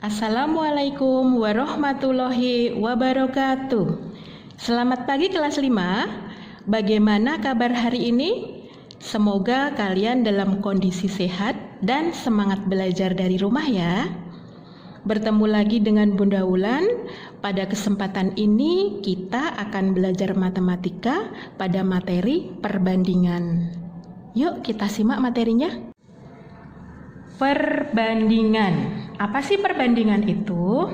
Assalamualaikum warahmatullahi wabarakatuh. Selamat pagi kelas 5. Bagaimana kabar hari ini? Semoga kalian dalam kondisi sehat dan semangat belajar dari rumah ya. Bertemu lagi dengan Bunda Wulan. Pada kesempatan ini kita akan belajar matematika pada materi perbandingan. Yuk kita simak materinya. Perbandingan. Apa sih perbandingan itu?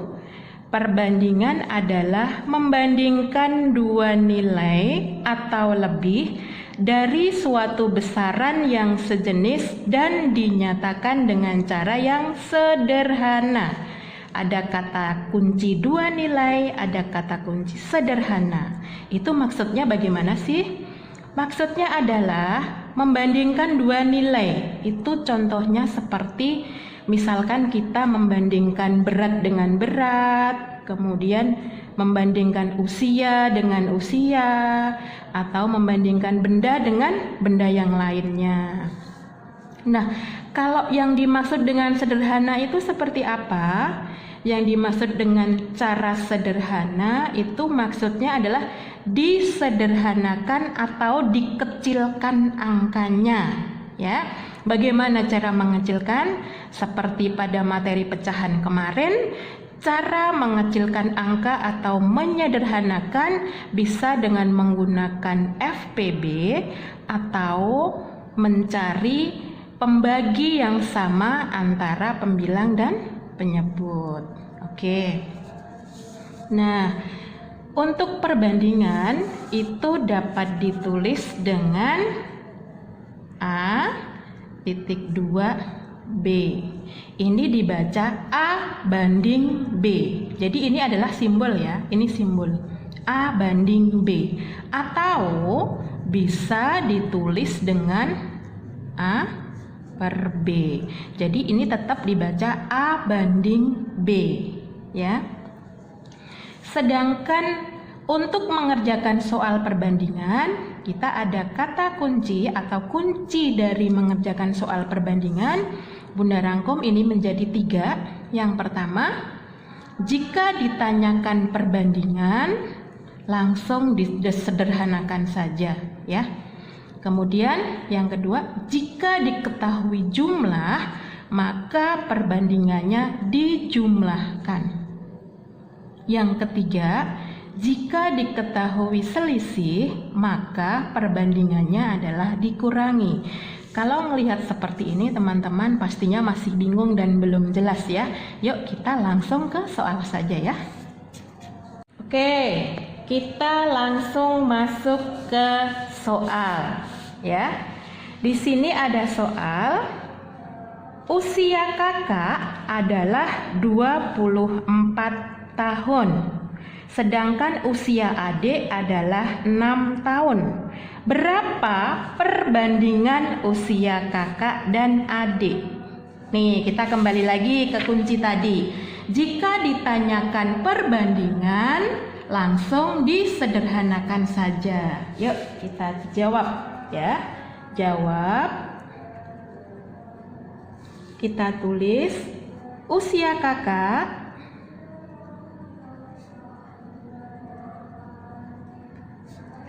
Perbandingan adalah membandingkan dua nilai atau lebih dari suatu besaran yang sejenis dan dinyatakan dengan cara yang sederhana. Ada kata kunci dua nilai, ada kata kunci sederhana. Itu maksudnya bagaimana sih? Maksudnya adalah membandingkan dua nilai. Itu contohnya seperti misalkan kita membandingkan berat dengan berat, kemudian membandingkan usia dengan usia, atau membandingkan benda dengan benda yang lainnya. Nah, kalau yang dimaksud dengan sederhana itu seperti apa? Yang dimaksud dengan cara sederhana itu maksudnya adalah disederhanakan atau dikecilkan angkanya, ya. Bagaimana cara mengecilkan? Seperti pada materi pecahan kemarin, cara mengecilkan angka atau menyederhanakan bisa dengan menggunakan FPB atau mencari pembagi yang sama antara pembilang dan penyebut. Oke. Nah, untuk perbandingan itu dapat ditulis dengan A.2B. Ini dibaca A banding B. Jadi ini adalah simbol ya. Ini simbol A banding B. Atau bisa ditulis dengan A per B. Jadi ini tetap dibaca A banding B ya. Sedangkan untuk mengerjakan soal perbandingan, kita ada kata kunci atau kunci dari mengerjakan soal perbandingan. Bunda rangkum ini menjadi 3. Yang pertama, jika ditanyakan perbandingan, langsung disederhanakan saja ya. Kemudian yang kedua, jika diketahui jumlah, maka perbandingannya dijumlahkan. Yang ketiga, jika diketahui selisih, maka perbandingannya adalah dikurangi. Kalau melihat seperti ini, teman-teman pastinya masih bingung dan belum jelas ya. Yuk kita langsung ke soal saja ya. Oke, kita langsung masuk ke soal ya. Di sini ada soal, usia kakak adalah 24 tahun. Sedangkan usia adik adalah 6 tahun. Berapa perbandingan usia kakak dan adik? Nih, kita kembali lagi ke kunci tadi. Jika ditanyakan perbandingan, langsung disederhanakan saja. Yuk, kita jawab ya. Jawab. Kita tulis usia kakak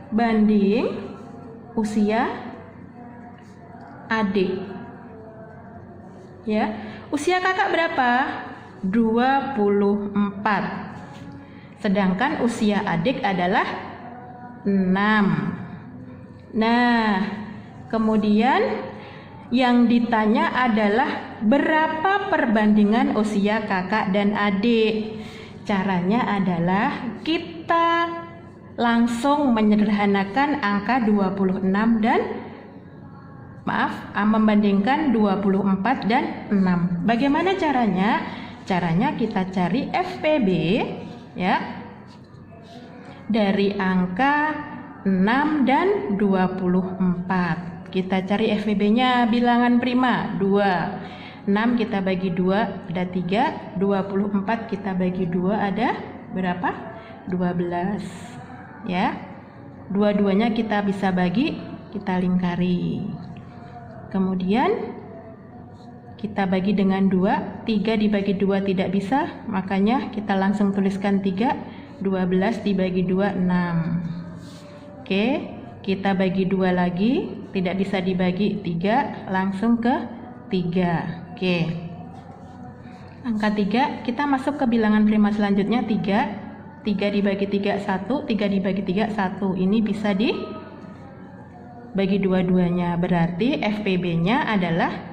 banding usia adik ya. Usia kakak berapa? 24. Sedangkan usia adik adalah 6. Nah, kemudian yang ditanya adalah berapa perbandingan usia kakak dan adik. Caranya adalah kita langsung menyederhanakan angka 26 dan membandingkan 24 dan 6. Bagaimana caranya? Caranya kita cari FPB ya. Dari angka 6 dan 24. Kita cari FPB-nya bilangan prima 2. 6 kita bagi 2 ada 3. 24 kita bagi 2 ada berapa? 12. Ya, dua-duanya kita bisa bagi, kita lingkari. Kemudian kita bagi dengan 2, 3 dibagi 2 tidak bisa, makanya kita langsung tuliskan 3, 12 dibagi 2, 6. Oke, kita bagi 2 lagi, tidak bisa dibagi 3, langsung ke 3. Oke, angka 3, kita masuk ke bilangan prima selanjutnya 3, 3 dibagi 3, 1, 3 dibagi 3, 1, ini bisa dibagi dua-duanya, berarti FPB-nya adalah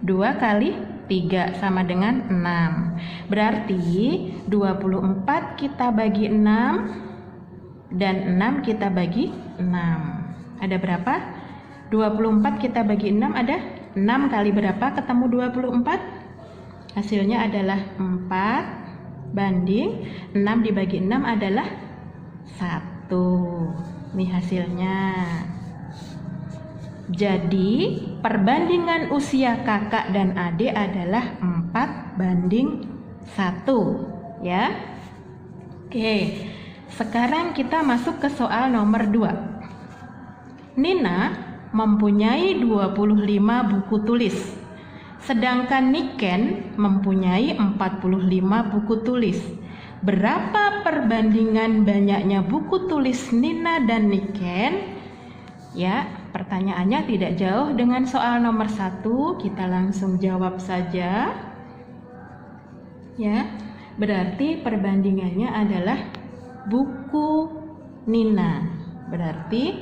2 kali 3 sama dengan 6. Berarti 24 kita bagi 6 dan 6 kita bagi 6. Ada berapa? 24 kita bagi 6 ada 6 kali berapa ketemu 24? Hasilnya adalah 4 banding 6 dibagi 6 adalah 1. Ini hasilnya. Jadi perbandingan usia kakak dan adik adalah 4 banding 1 ya. Oke, sekarang kita masuk ke soal nomor 2. Nina mempunyai 25 buku tulis, sedangkan Niken mempunyai 45 buku tulis. Berapa perbandingan banyaknya buku tulis Nina dan Niken? Ya, pertanyaannya tidak jauh dengan soal nomor 1, kita langsung jawab saja. Ya, berarti perbandingannya adalah buku Nina. Berarti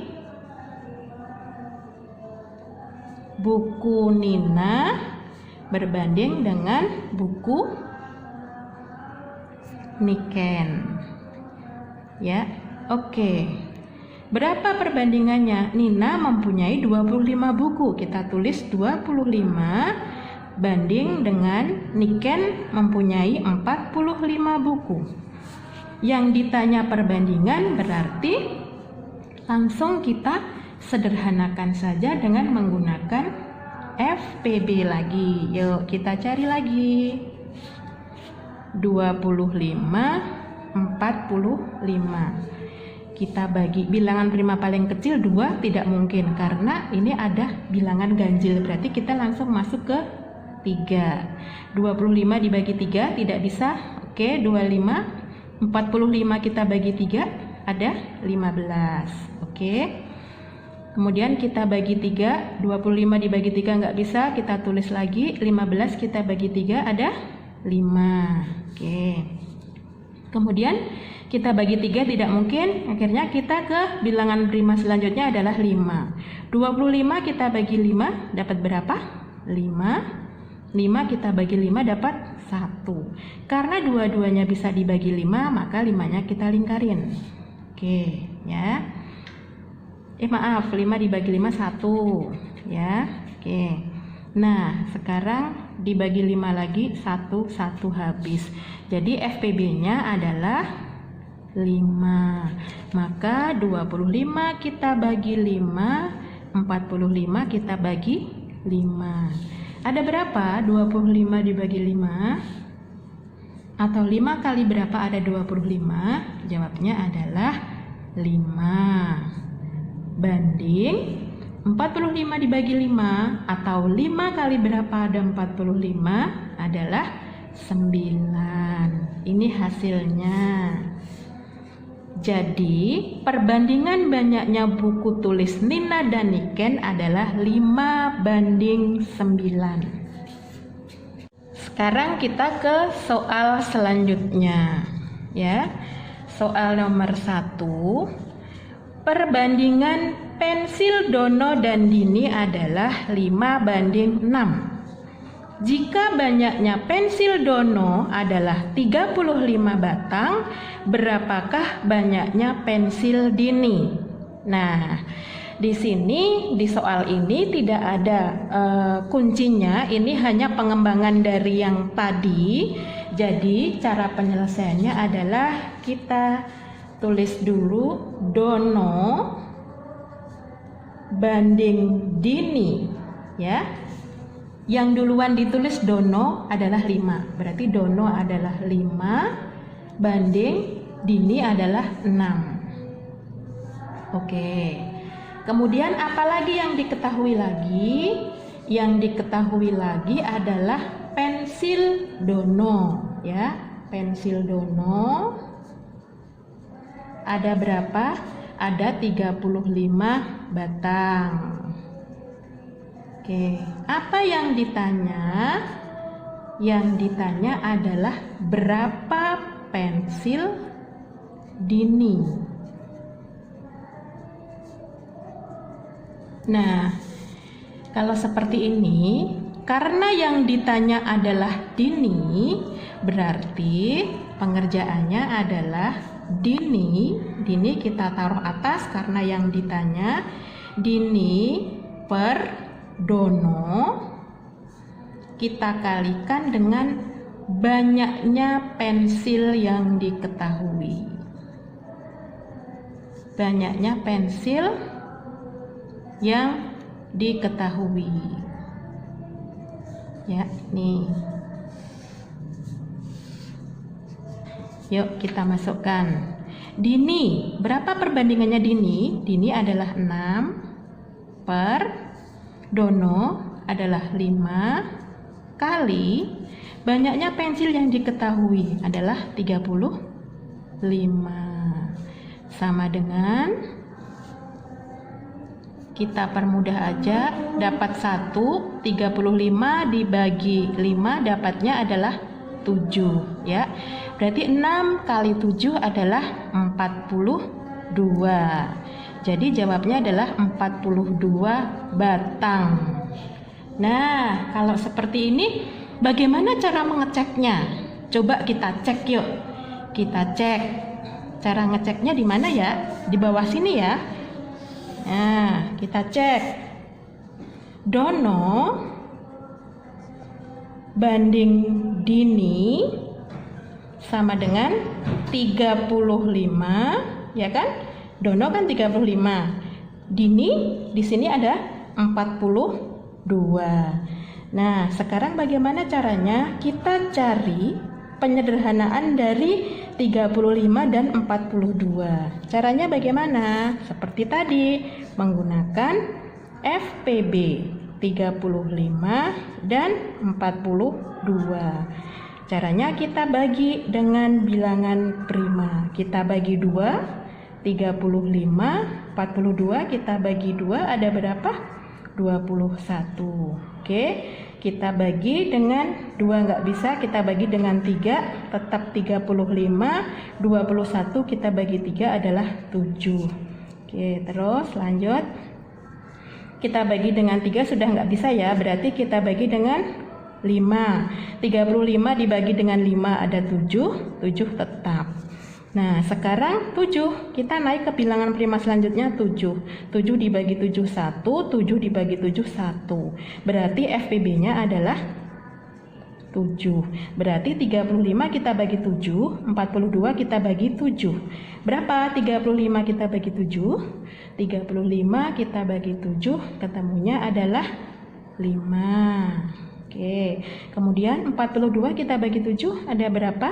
buku Nina berbanding dengan buku Niken. Ya, oke. Berapa perbandingannya? Nina mempunyai 25 buku. Kita tulis 25 banding dengan Niken mempunyai 45 buku. Yang ditanya perbandingan berarti langsung kita sederhanakan saja dengan menggunakan FPB lagi. Yuk kita cari lagi. 25, 45. Kita bagi bilangan prima paling kecil 2 tidak mungkin karena ini ada bilangan ganjil, berarti kita langsung masuk ke 3. 25 dibagi 3 tidak bisa. Oke, 25. 45 kita bagi 3 ada 15. Oke, kemudian kita bagi 3. 25 dibagi 3 nggak bisa, kita tulis lagi. 15 kita bagi 3 ada 5. Oke, kemudian kita bagi 3 tidak mungkin, akhirnya kita ke bilangan prima selanjutnya adalah 5. 25 kita bagi 5 dapat berapa? 5. 5 kita bagi 5 dapat 1. Karena dua-duanya bisa dibagi 5, maka 5-nya kita lingkarin. Oke, ya. Maaf, 5 dibagi 5 1, ya. Oke. Nah, sekarang dibagi 5 lagi 1 habis. Jadi FPB-nya adalah 5. Maka 25 kita bagi 5, 45 kita bagi 5. Ada berapa 25 dibagi 5? Atau 5 kali berapa ada 25? Jawabnya adalah 5. Banding 45 dibagi 5 atau 5 kali berapa ada 45 adalah 9. Ini hasilnya. Jadi, perbandingan banyaknya buku tulis Nina dan Niken adalah 5 banding 9. Sekarang kita ke soal selanjutnya. Ya. Soal nomor 1. Perbandingan pensil Dono dan Dini adalah 5 banding 6. Jika banyaknya pensil Dono adalah 35 batang, berapakah banyaknya pensil Dini? Nah, di sini di soal ini tidak ada kuncinya, ini hanya pengembangan dari yang tadi. Jadi, cara penyelesaiannya adalah kita tulis dulu Dono banding Dini, ya. Yang duluan ditulis Dono adalah 5. Berarti Dono adalah 5 banding Dini adalah 6. Oke. Kemudian apalagi yang diketahui lagi? Yang diketahui lagi adalah pensil Dono, ya. Pensil Dono ada berapa? Ada 35 batang. Oke, apa yang ditanya? Yang ditanya adalah berapa pensil Dini. Nah, kalau seperti ini, karena yang ditanya adalah Dini, berarti pengerjaannya adalah Dini kita taruh atas karena yang ditanya. Dini per Dono kita kalikan dengan banyaknya pensil yang diketahui. Banyaknya pensil yang diketahui. Ya, nih. Yuk kita masukkan. Dini, berapa perbandingannya Dini? Dini adalah 6 per Dono adalah 5 kali banyaknya pensil yang diketahui adalah 35. Sama dengan, kita permudah aja, dapat 1, 35 dibagi 5 dapatnya adalah 7, ya. Berarti 6 kali 7 adalah 42. Jadi jawabnya adalah 42 batang. Nah, kalau seperti ini bagaimana cara mengeceknya? Coba kita cek yuk. Kita cek. Cara ngeceknya di mana ya? Di bawah sini ya. Nah, kita cek. Dono banding Dini sama dengan 35, ya kan? Dono kan 35. Dini di sini ada 42. Nah, sekarang bagaimana caranya? Kita cari penyederhanaan dari 35 dan 42. Caranya bagaimana? Seperti tadi, menggunakan FPB 35 dan 42. Caranya kita bagi dengan bilangan prima. Kita bagi 2, 35, 42 kita bagi 2 ada berapa? 21. Oke, kita bagi dengan 2 nggak bisa, kita bagi dengan 3, tetap 35, 21 kita bagi 3 adalah 7. Oke, terus lanjut. Kita bagi dengan 3 sudah nggak bisa ya, berarti kita bagi dengan 5. 35 dibagi dengan 5 ada 7, 7 tetap. Nah, sekarang 7, kita naik ke bilangan prima selanjutnya 7. 7 dibagi 7 1, 7 dibagi 7 1. Berarti FPB-nya adalah 7. Berarti 35 kita bagi 7, 42 kita bagi 7. Berapa 35 kita bagi 7? 35 kita bagi 7, ketemunya adalah 5. Oke, kemudian 42 kita bagi 7 ada berapa?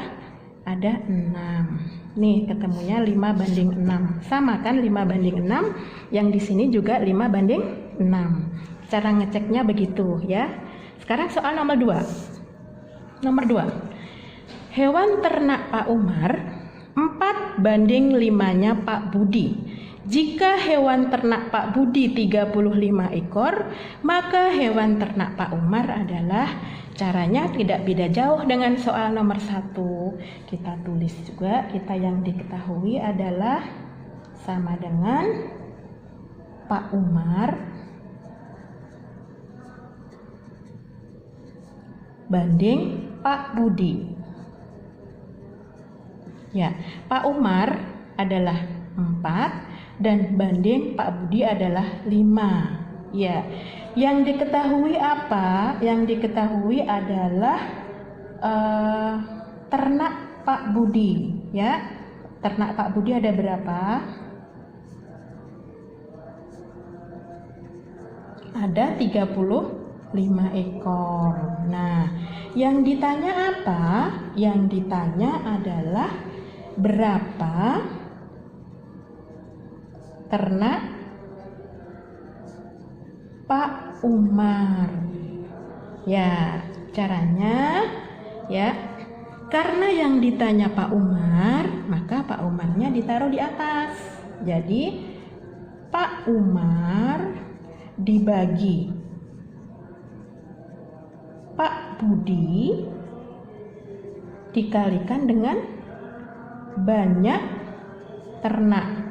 Ada 6. Nih, ketemunya 5 banding 6. Sama kan 5 banding 6, yang di sini juga 5 banding 6. Cara ngeceknya begitu ya. Sekarang soal nomor 2. Nomor 2. Hewan ternak Pak Umar 4 banding 5-nya Pak Budi. Jika hewan ternak Pak Budi 35 ekor, maka hewan ternak Pak Umar adalah, caranya tidak beda jauh dengan soal nomor 1. Kita tulis juga, kita yang diketahui adalah sama dengan Pak Umar banding Pak Budi. Ya, Pak Umar adalah 4 dan banding Pak Budi adalah 5. Ya, yang diketahui apa? Yang diketahui adalah ternak Pak Budi, ya. Ternak Pak Budi ada berapa? Ada 35 ekor. Nah, yang ditanya apa? Yang ditanya adalah berapa ternak Pak Umar. Ya, caranya ya, karena yang ditanya Pak Umar, maka Pak Umarnya ditaruh di atas. Jadi Pak Umar dibagi Pak Budi dikalikan dengan banyak ternak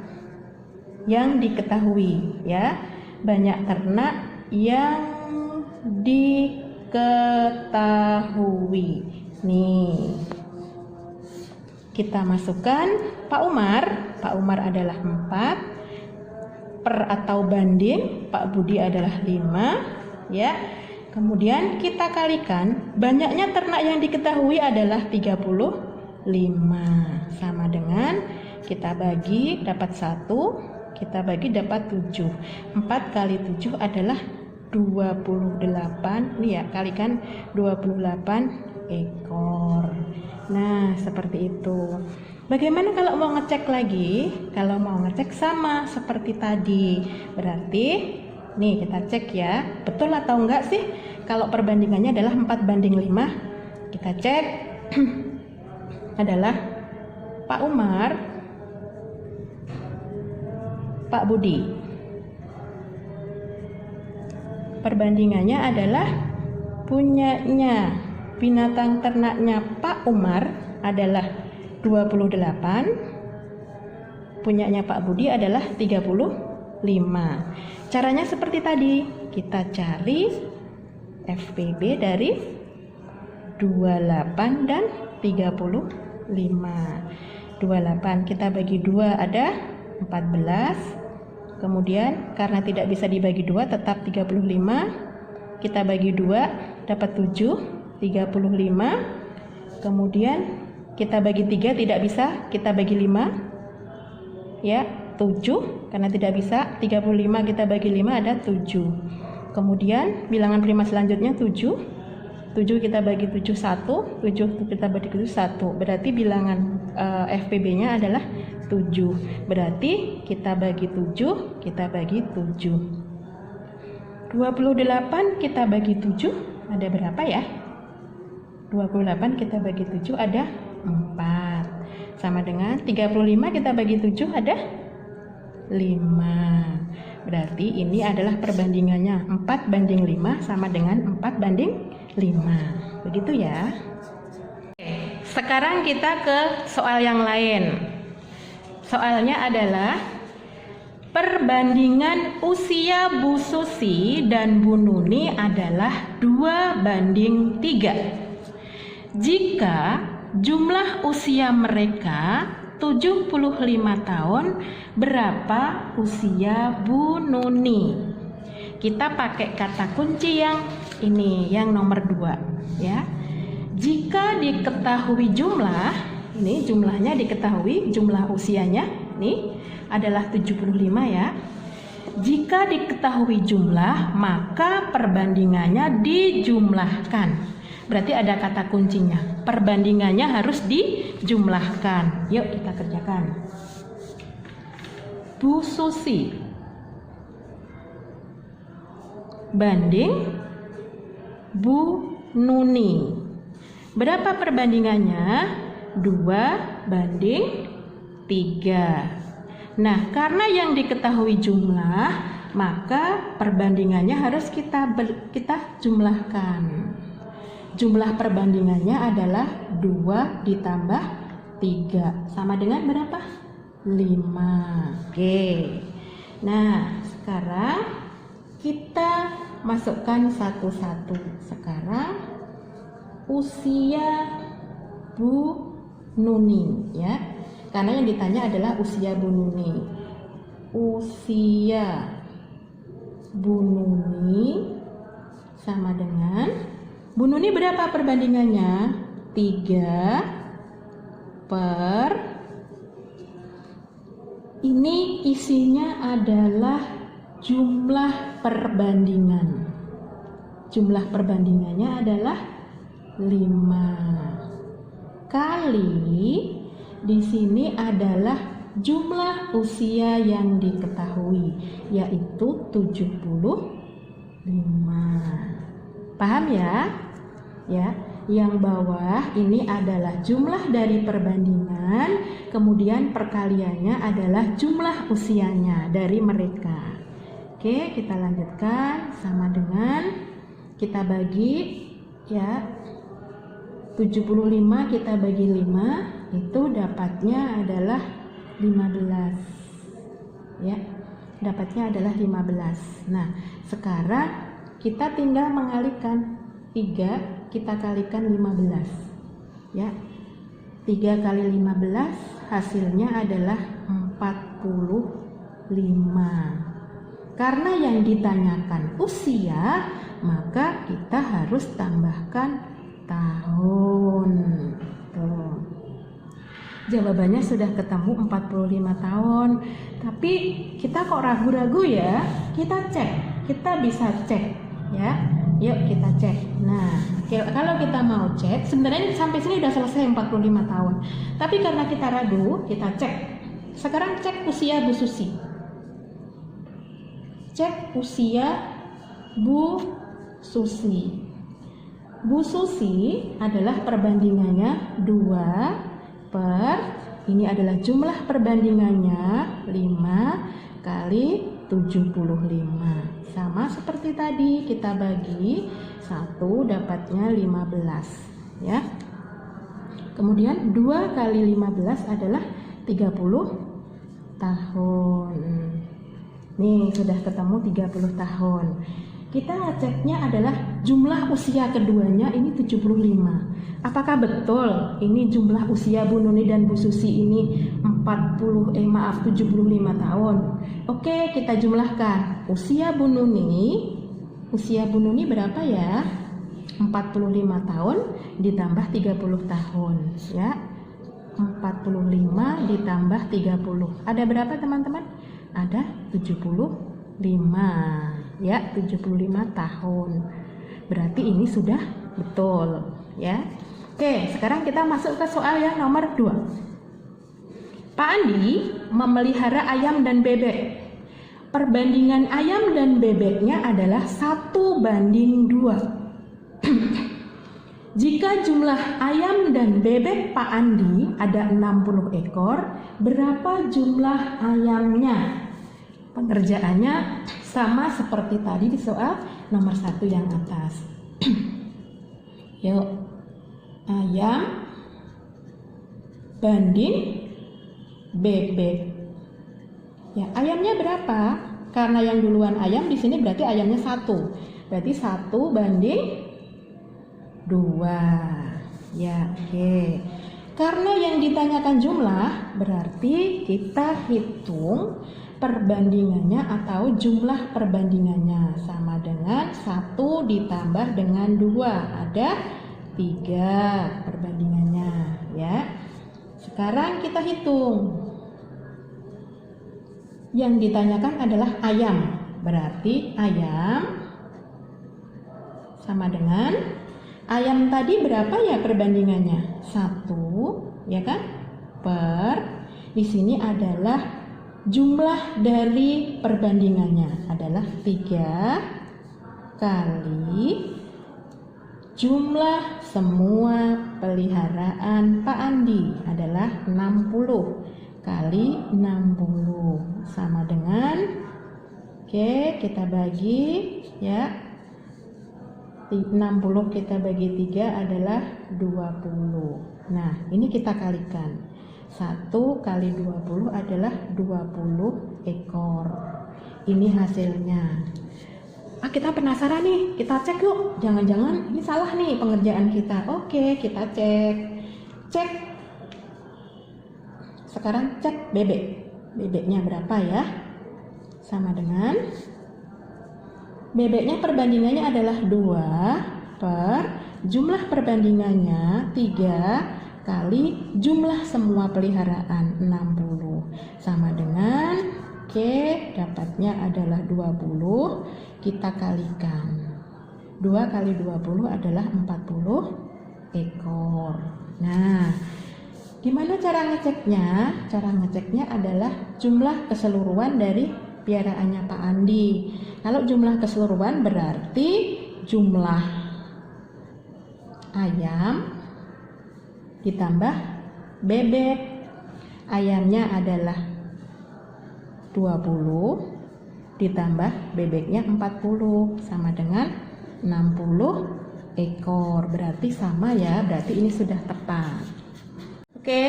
yang diketahui, ya, banyak ternak yang diketahui. Nih, kita masukkan Pak Umar. Pak Umar adalah 4 per atau banding Pak Budi adalah 5, ya. Kemudian kita kalikan banyaknya ternak yang diketahui adalah 35, sama dengan kita bagi dapat 1, kita bagi dapat 7. 4 kali 7 adalah 28. Nih ya, kalikan 28 ekor. Nah, seperti itu. Bagaimana kalau mau ngecek lagi? Kalau mau ngecek sama seperti tadi. Berarti nih kita cek ya, betul atau enggak sih kalau perbandingannya adalah 4:5. Kita cek adalah Pak Umar, Pak Budi. Perbandingannya adalah punyanya binatang ternaknya Pak Umar adalah 28, punyanya Pak Budi adalah 35. Caranya seperti tadi, kita cari FPB dari 28 dan 35. 28 kita bagi 2 ada 14. Kemudian karena tidak bisa dibagi 2 tetap 35. Kita bagi 2 dapat 7, 35. Kemudian kita bagi 3 tidak bisa, kita bagi 5. Ya, 7 karena tidak bisa. 35 kita bagi 5 ada 7. Kemudian bilangan prima selanjutnya 7. 7 kita bagi 7 1, 7 kita bagi 7 1. Berarti bilangan FPB-nya adalah 7. Berarti kita bagi 7, kita bagi 7. 28 kita bagi 7 ada berapa ya? 28 kita bagi 7 ada 4. Sama dengan 35 kita bagi 7 ada 5. Berarti ini adalah perbandingannya 4:5 sama dengan 4:5. Begitu ya. Oke, sekarang kita ke soal yang lain. Soalnya adalah perbandingan usia Bu Susi dan Bu Nuni adalah 2:3. Jika jumlah usia mereka 75 tahun, berapa usia Bu Nuni? Kita pakai kata kunci yang ini, yang nomor 2 ya. Jika diketahui jumlah, ini jumlahnya diketahui, jumlah usianya nih adalah 75 ya. Jika diketahui jumlah, maka perbandingannya dijumlahkan. Berarti ada kata kuncinya. Perbandingannya harus dijumlahkan. Yuk kita kerjakan. Bu Susi banding Bu Nuni. Berapa perbandingannya? 2:3. Nah, karena yang diketahui jumlah, maka perbandingannya harus kita jumlahkan. Jumlah perbandingannya adalah 2 ditambah 3 sama dengan berapa? 5. Oke. Nah, sekarang kita masukkan satu-satu. Sekarang usia Bu Nuni ya. Karena yang ditanya adalah usia Bu Nuni. Usia Bu Nuni sama dengan Bu Nuni berapa perbandingannya? 3 per ini isinya adalah jumlah perbandingan. Jumlah perbandingannya adalah 5 kali di sini adalah jumlah usia yang diketahui, yaitu 75. Paham ya? Ya, yang bawah ini adalah jumlah dari perbandingan, kemudian perkaliannya adalah jumlah usianya dari mereka. Oke, kita lanjutkan sama dengan kita bagi ya 75 kita bagi 5 itu dapatnya adalah 15. Ya. Dapatnya adalah 15. Nah, sekarang kita tinggal mengalihkan 3 kita kalikan 15. Ya. 3 kali 15 hasilnya adalah 45. Karena yang ditanyakan usia, maka kita harus tambahkan tahun. Tuh. Jawabannya sudah ketemu 45 tahun. Tapi kita kok ragu-ragu ya? Kita cek, kita bisa cek ya. Yuk kita cek. Nah, kalau kita mau cek, sebenarnya sampai sini udah selesai 45 tahun. Tapi karena kita ragu, kita cek. Sekarang cek usia Bu Susi. Cek usia Bu Susi. Bu Susi adalah perbandingannya 2 per, ini adalah jumlah perbandingannya 5 kali 75. Sama seperti tadi, kita bagi 1 dapatnya 15 ya. Kemudian 2 kali 15 adalah 30 tahun. Nih, sudah ketemu 30 tahun. Kita ngeceknya adalah jumlah usia keduanya ini 75. Apakah betul ini jumlah usia Bu Nuni dan Bu Susi ini 75 tahun? Oke, kita jumlahkan. Usia Bu Nuni berapa ya? 45 tahun ditambah 30 tahun ya. 45 ditambah 30. Ada berapa teman-teman? Ada 75 ya, 75 tahun. Berarti ini sudah betul ya. Oke, sekarang kita masuk ke soal yang nomor 2. Pak Andi memelihara ayam dan bebek. Perbandingan ayam dan bebeknya adalah 1:2. Jika jumlah ayam dan bebek Pak Andi ada 60 ekor, berapa jumlah ayamnya? Pengerjaannya sama seperti tadi di soal nomor 1 yang atas. Yuk, ayam banding bebek. Ya, ayamnya berapa? Karena yang duluan ayam di sini berarti ayamnya 1. Berarti 1:2. Ya, oke. Karena yang ditanyakan jumlah, berarti kita hitung perbandingannya atau jumlah perbandingannya sama dengan 1 ditambah dengan 2. Ada 3 perbandingannya ya. Sekarang kita hitung. Yang ditanyakan adalah ayam. Berarti ayam sama dengan ayam tadi berapa ya perbandingannya? 1 ya kan? Per di sini adalah jumlah dari perbandingannya adalah 3 kali jumlah semua peliharaan Pak Andi adalah 60 kali 60 sama dengan, oke, kita bagi ya, 60 kita bagi 3 adalah 20. Nah, ini kita kalikan. 1 kali 20 adalah 20 ekor. Ini hasilnya. Kita penasaran nih, kita cek yuk. Jangan-jangan ini salah nih pengerjaan kita. Oke, kita cek. Cek. Sekarang cek bebek. Bebeknya berapa ya? Sama dengan bebeknya perbandingannya adalah 2 per jumlah perbandingannya 3 kali jumlah semua peliharaan 60 sama dengan, oke, dapatnya adalah 20, kita kalikan 2 kali 20 adalah 40 ekor. Nah, gimana cara ngeceknya? Cara ngeceknya adalah jumlah keseluruhan dari piaraannya Pak Andi. Kalau jumlah keseluruhan berarti jumlah ayam ditambah bebek. Ayamnya adalah 20 ditambah bebeknya 40 sama dengan 60 ekor. Berarti sama ya, berarti ini sudah tepat. Oke,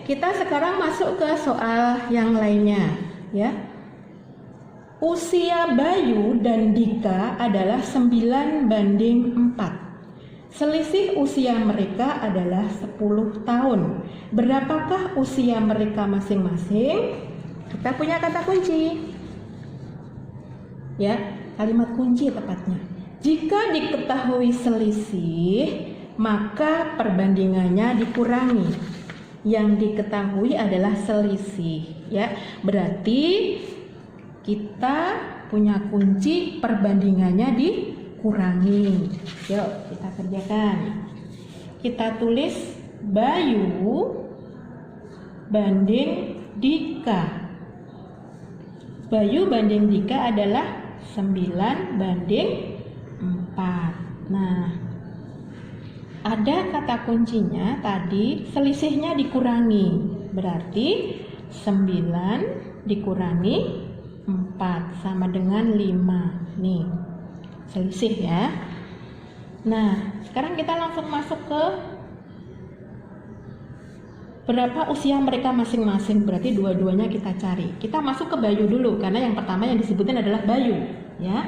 kita sekarang masuk ke soal yang lainnya ya. Usia Bayu dan Dika adalah 9:4. Selisih usia mereka adalah 10 tahun. Berapakah usia mereka masing-masing? Kita punya kata kunci. Ya, kalimat kunci tepatnya. Jika diketahui selisih, maka perbandingannya dikurangi. Yang diketahui adalah selisih, ya. Berarti kita punya kunci perbandingannya dikurangi. Yuk, kita kerjakan. Kita tulis Bayu banding Dika. Bayu banding Dika adalah 9:4. Nah, ada kata kuncinya tadi, selisihnya dikurangi. Berarti 9 dikurangi 4 sama dengan 5. Nih, selisih ya. Nah, sekarang kita langsung masuk ke berapa usia mereka masing-masing. Berarti dua-duanya kita cari. Kita masuk ke Bayu dulu, karena yang pertama yang disebutin adalah Bayu ya.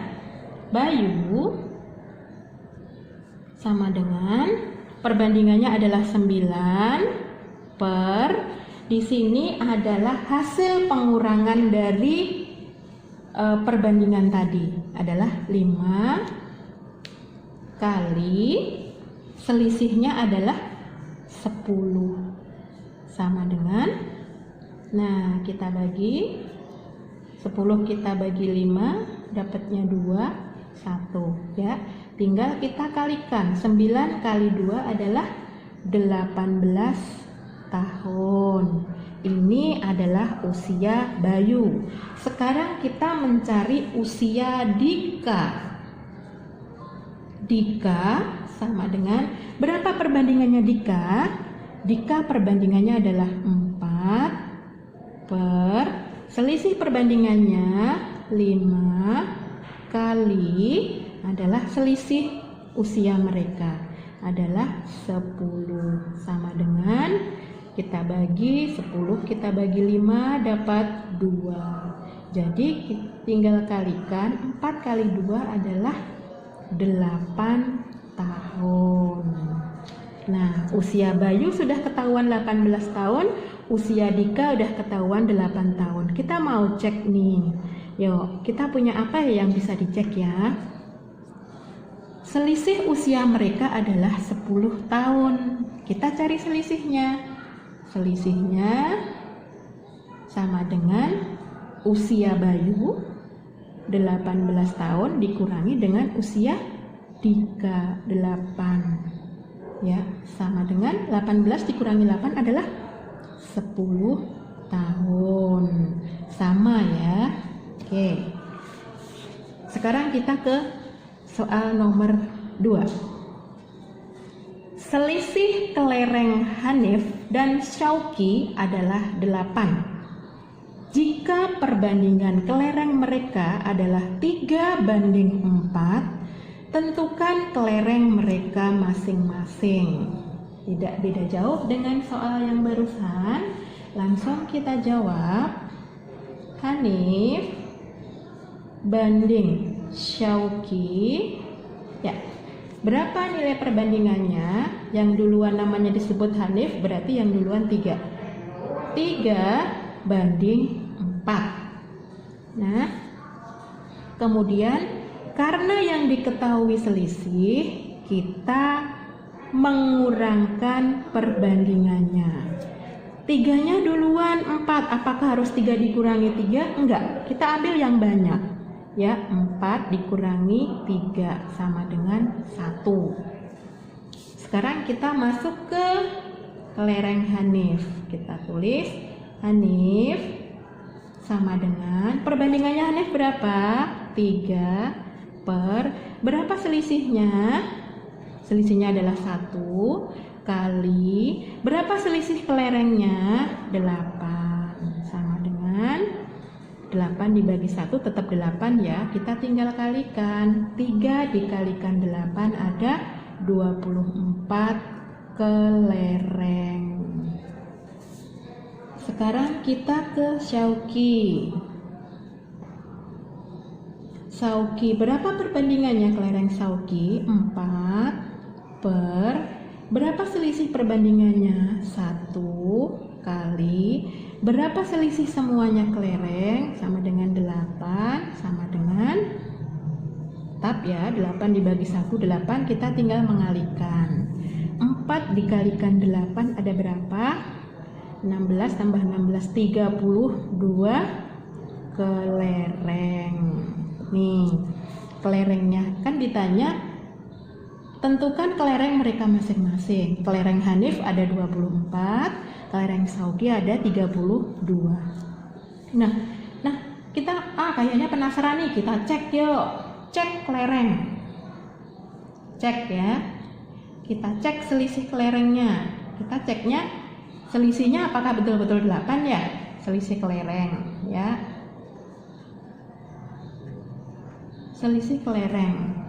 Bayu sama dengan perbandingannya adalah 9 per, di sini adalah hasil pengurangan dari perbandingan tadi adalah 5 kali selisihnya adalah 10 sama dengan, nah kita bagi 10, kita bagi 5 dapatnya 2, 1 ya. Tinggal kita kalikan, 9 kali 2 adalah 18 tahun. Ini adalah usia Bayu. Sekarang kita mencari usia Dika. Dika sama dengan, berapa perbandingannya Dika? Dika perbandingannya adalah 4 per, selisih perbandingannya 5 kali adalah selisih usia mereka adalah 10 sama dengan, kita bagi 10, kita bagi 5 dapat 2. Jadi tinggal kalikan, 4 kali 2 adalah 8 tahun. Nah, usia Bayu sudah ketahuan 18 tahun, usia Dika udah ketahuan 8 tahun. Kita mau cek nih. Yuk, kita punya apa yang bisa dicek ya? Selisih usia mereka adalah 10 tahun. Kita cari selisihnya. Selisihnya sama dengan usia Bayu 18 tahun dikurangi dengan usia Dika 8. Ya, sama dengan 18 dikurangi 8 adalah 10 tahun. Sama ya. Oke. Sekarang kita ke soal nomor 2. Selisih kelereng Hanif dan Syauqi adalah 8. Jika perbandingan kelereng mereka adalah 3:4, tentukan kelereng mereka masing-masing. Tidak beda jauh dengan soal yang barusan. Langsung kita jawab. Hanif banding Syauqi. Ya, berapa nilai perbandingannya? Yang duluan namanya disebut Hanif, berarti yang duluan 3. 3:4. Nah, kemudian karena yang diketahui selisih, kita mengurangkan perbandingannya. 3-nya duluan 4, apakah harus 3 dikurangi 3? Enggak, kita ambil yang banyak. Ya, 4 dikurangi 3 sama dengan 1. Sekarang kita masuk ke kelereng Hanif. Kita tulis Hanif sama dengan, perbandingannya Hanif berapa? 3 per, berapa selisihnya? selisihnya adalah 1 kali, berapa selisih kelerengnya? 8, sama dengan 8 dibagi 1 tetap 8 ya, kita tinggal kalikan. 3 dikalikan 8 ada 24 kelereng. Sekarang kita ke Syauqi. Syauqi, berapa perbandingannya kelereng Syauqi? 4 per, berapa selisih perbandingannya? 1 kali, berapa selisih semuanya kelereng? Sama dengan 8, sama dengan, tetap ya, 8 dibagi 1, 8, kita tinggal mengalihkan. 4 dikalikan 8 ada berapa? 16 tambah 16, 32 kelereng. Nih, kelerengnya kan ditanya, tentukan kelereng mereka masing-masing. Kelereng Hanif ada 24, kelereng Syauqi ada 32. Nah, kita kayaknya penasaran nih, kita cek yuk. Cek kelereng. Cek ya. Kita cek selisih kelerengnya. Kita ceknya selisihnya apakah betul-betul 8 ya? Selisih kelereng ya. Selisih kelereng.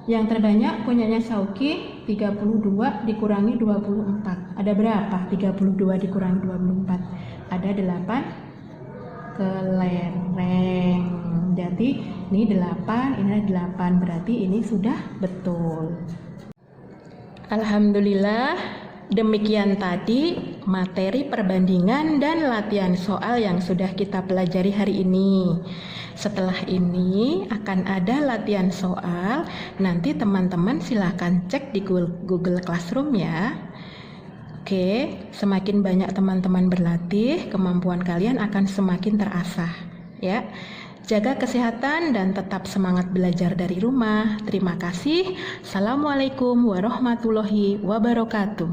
Yang terbanyak punyanya Syauqi 32 dikurangi 24. Ada berapa? 32 dikurangi 24. Ada 8 kelereng. Jadi ini 8, ini 8. Berarti ini sudah betul. Alhamdulillah, demikian tadi materi perbandingan dan latihan soal yang sudah kita pelajari hari ini. Setelah ini akan ada latihan soal, nanti teman-teman silahkan cek di Google Classroom ya. Oke, semakin banyak teman-teman berlatih, kemampuan kalian akan semakin terasah ya. Jaga kesehatan dan tetap semangat belajar dari rumah. Terima kasih. Assalamualaikum warahmatullahi wabarakatuh.